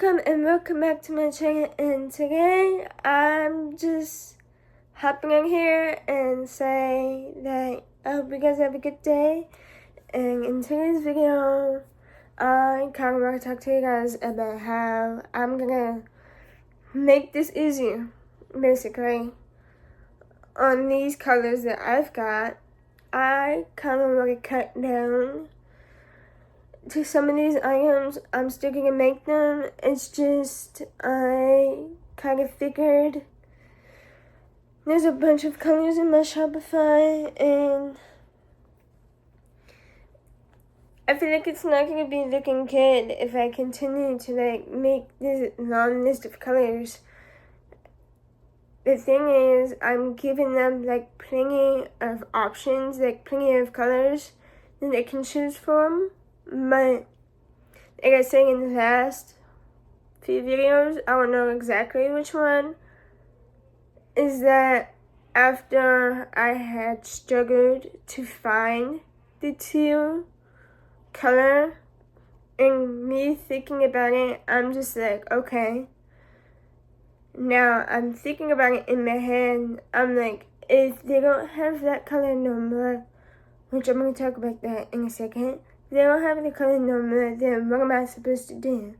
welcome back to my channel, and today I'm just hopping in here and say that I hope you guys have a good day. And in today's video, I kind of want to talk to you guys about how I'm gonna make this easier, basically. On these colors that I've got, I kind of want to cut down to some of these items. I'm still gonna make them. It's just I kind of figured there's a bunch of colors in my Shopify, and I feel like it's not gonna be looking good if I continue to make this long list of colors. The thing is, I'm giving them plenty of options, plenty of colors that they can choose from. But like I said in the last few videos, I don't know exactly which one, is that after I had struggled to find the two color, and me thinking about it, I'm just like, okay. Now I'm thinking about it in my head. I'm like, if they don't have that color no more, which I'm going to talk about that in a second. They don't have the color no more, then what am I supposed to do?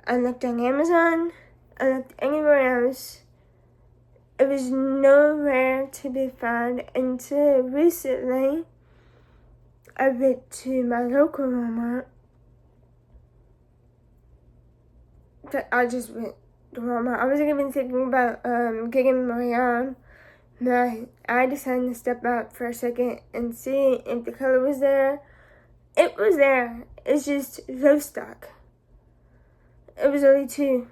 I looked on Amazon, I looked anywhere else. It was nowhere to be found until recently. I went to my local Walmart. I just went to Walmart. I wasn't even thinking about getting my own, but I decided to step out for a second and see if the color was there. It was there. It's just low stock. It was only two.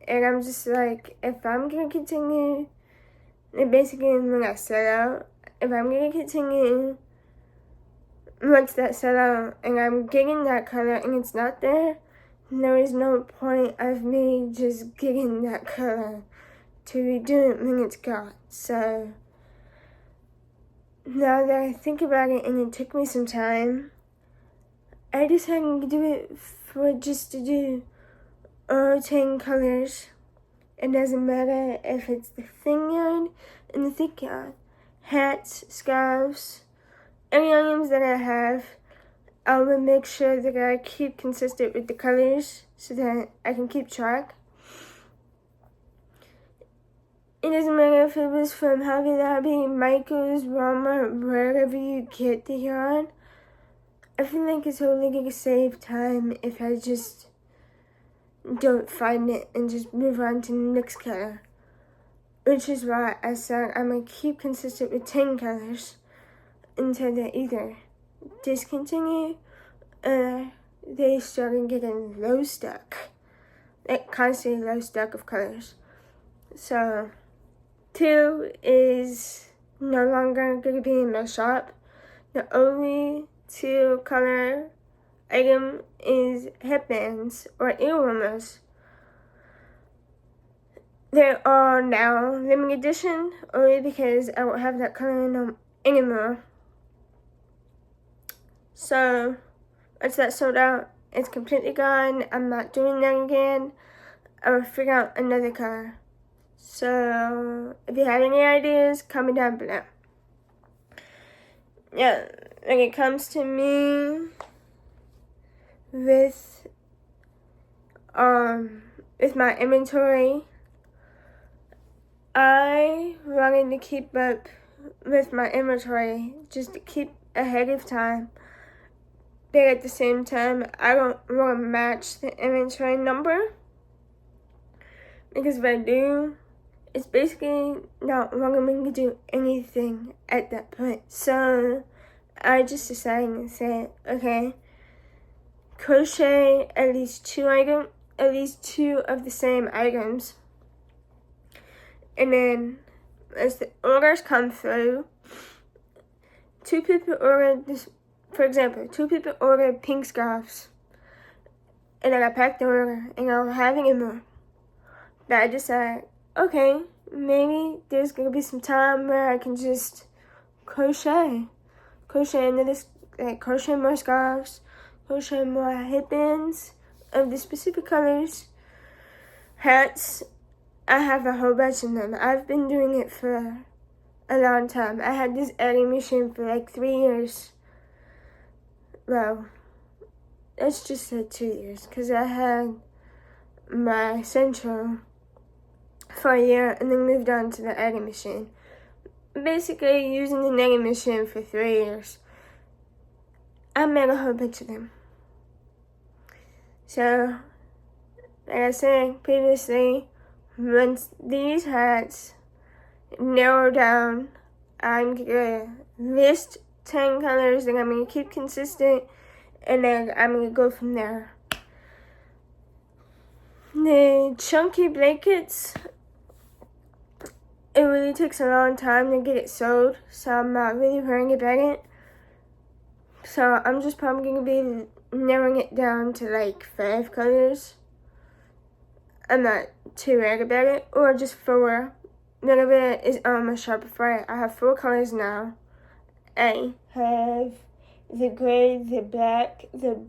And I'm just like, if I'm going to continue, and basically when I sell out, if I'm going to continue, once that sell out, and I'm getting that color and it's not there, there is no point of me just getting that color to redo it when it's gone. So, now that I think about it, and it took me some time, I decided to do it for just to do all 10 colors. It doesn't matter if it's the thin yarn and the thick yarn, hats, scarves, any items that I have. I will make sure that I keep consistent with the colors so that I can keep track. It doesn't matter if it was from Hobby Lobby, Michael's, Walmart, wherever you get the yarn. I feel like it's only going to save time if I just don't find it and just move on to the next color. Which is why I said I'm going to keep consistent with 10 colors until they either discontinue or they start getting low stock. Constantly low stock of colors. So, 2 is no longer going to be in my shop. The only 2 color item is headbands or earrings. They are now limited edition only because I won't have that color in them anymore. So once that's sold out, it's completely gone. I'm not doing that again. I will figure out another color. So if you have any ideas, comment down below. Yeah, when it comes to me with my inventory, I wanted to keep up with my inventory just to keep ahead of time. But at the same time, I don't want to match the inventory number, because if I do, it's basically not going to do anything at that point. So I just decided to say, okay, crochet at least two of the same items, and then as the orders come through, 2 people ordered this. For example, 2 people ordered pink scarves, and then I packed the order, and I was having it more. But I decided, okay, maybe there's gonna be some time where I can just crochet into this, crochet more scarves, crochet more headbands of the specific colors, Hats, I have a whole bunch of them. I've been doing it for a long time. I had this editing machine for like 3 years. Well, let's just say 2 years, because I had my Central for a year and then moved on to the editing machine. Basically, using the editing machine for 3 years. I made a whole bunch of them. So, like I said previously, once these hats narrow down, I'm gonna list 10 colors that I'm gonna keep consistent, and then I'm gonna go from there. The chunky blankets, it really takes a long time to get it sewed, so I'm not really worrying about it. So I'm just probably gonna be narrowing it down to like 5 colors. I'm not too worried about it, or just 4. None of it is on my Shopify. I have 4 colors now. I have the gray, the black, the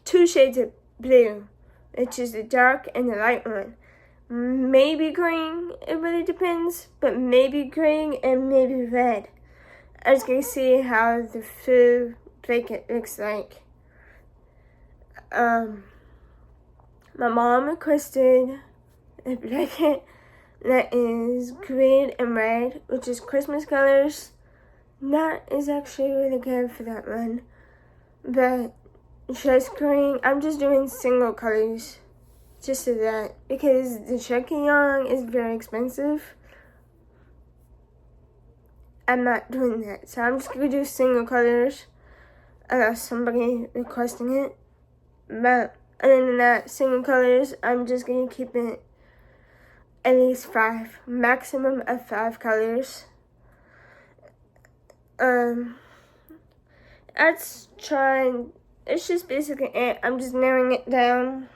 2 shades of blue, which is the dark and the light one. Maybe green, it really depends, but maybe green and maybe red. I was gonna see how the full blanket looks like. My mom requested a blanket that is green and red, which is Christmas colors. That is actually really good for that one. But just green, I'm just doing single colors. Just so that, because the chunky yarn is very expensive. I'm not doing that. So I'm just gonna do single colors unless somebody requesting it. But other than that, single colors, I'm just gonna keep it at least 5, maximum of 5 colors. That's trying, it's just basically it. I'm just narrowing it down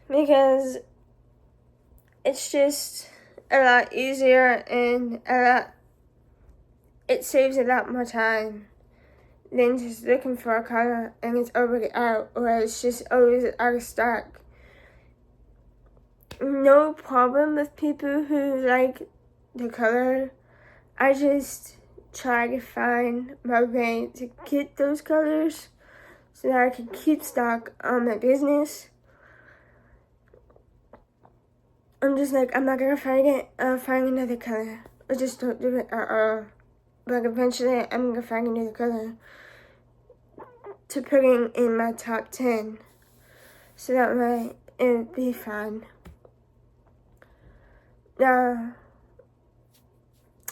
because it's just a lot easier and it saves a lot more time than just looking for a color and it's already out, or it's just always out of stock. No problem with people who like the color. I just try to find my way to get those colors so that I can keep stock on my business. I'm just like, I'm not gonna find it, I'll find another color. I just don't do it at all. But eventually, I'm gonna find another color to put in my top 10. So that way, it'll be fun. Now,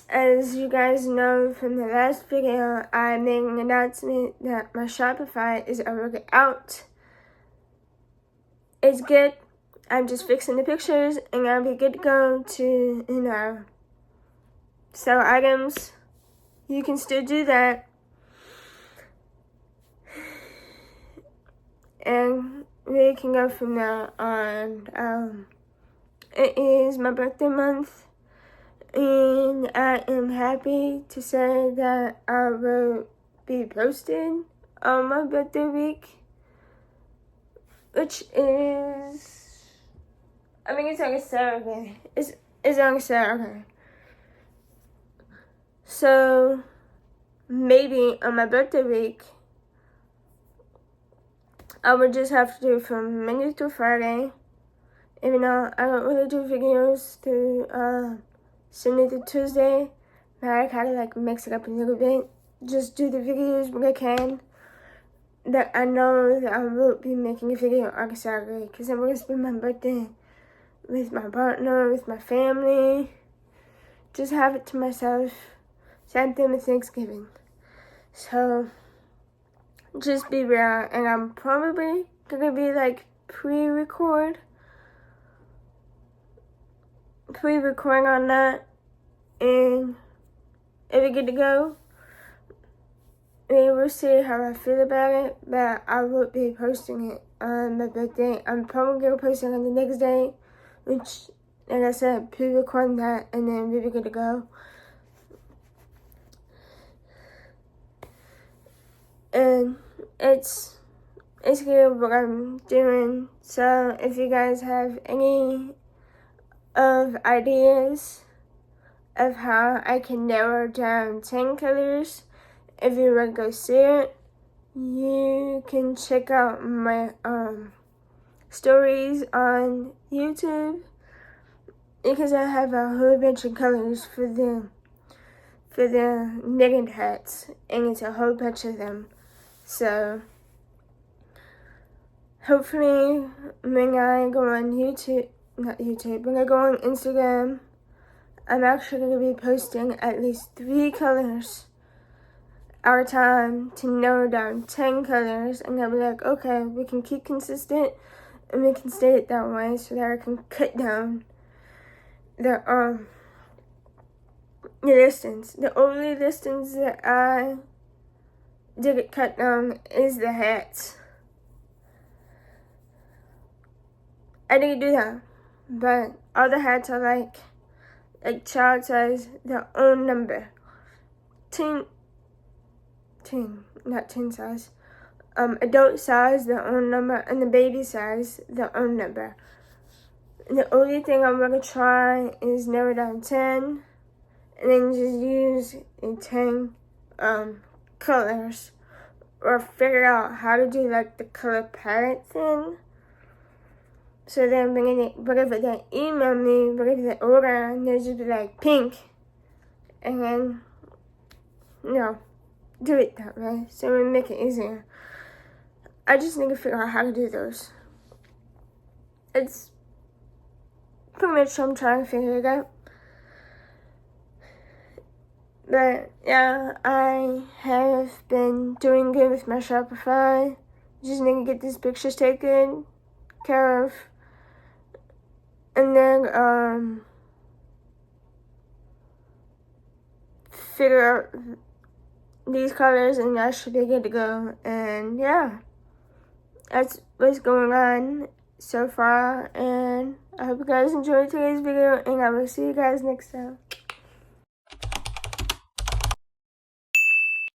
as you guys know from the last video, I made an announcement that my Shopify is already out. It's good. I'm just fixing the pictures and I'll be good to go to, sell items. You can still do that. And we can go from there on. It is my birthday month. And I am happy to say that I will be posting on my birthday week, which is, I think it's on a Saturday. It's on a Saturday. So maybe on my birthday week, I would just have to do from Monday to Friday, even though I don't really do videos to Sunday to Tuesday, but I kind of like mix it up a little bit. Just do the videos when I can. That I know that I will be making a video on a Saturday, because I'm going to spend my birthday with my partner, with my family. Just have it to myself. Same thing with Thanksgiving. So, just be real. And I'm probably going to be like pre-recording on that, and if we get to go, we will see how I feel about it, but I will be posting it on my birthday. I'm probably going to post it on the next day, which, like I said, pre-record that, and then we will get to go. And it's basically what I'm doing. So if you guys have any of ideas of how I can narrow down 10 colors, if you want to go see it, you can check out my stories on YouTube, because I have a whole bunch of colors for the knitted hats, and it's a whole bunch of them. So hopefully when I go on when I go on Instagram, I'm actually going to be posting at least 3 colors at a time to narrow down 10 colors, and I'll be like, okay, we can keep consistent and we can stay it that way so that I can cut down the distance. The only distance that I didn't cut down is the hats. I didn't do that, but all the hats are like child size, their own number. Not teen size. Adult size, their own number, and the baby size, their own number. The only thing I'm gonna try is narrow down 10, and then just use the 10 colors, or figure out how to do like the color palette thing. So then whatever they email me, whatever they order, and they'll just be like pink, and then do it that way, so we make it easier. I just need to figure out how to do those. It's pretty much I'm trying to figure it out. But yeah, I have been doing good with my Shopify. Just need to get these pictures taken care of, and then figure out these colors, and I should be good to go. And yeah, that's what's going on so far, and I hope you guys enjoyed today's video, and I will see you guys next time.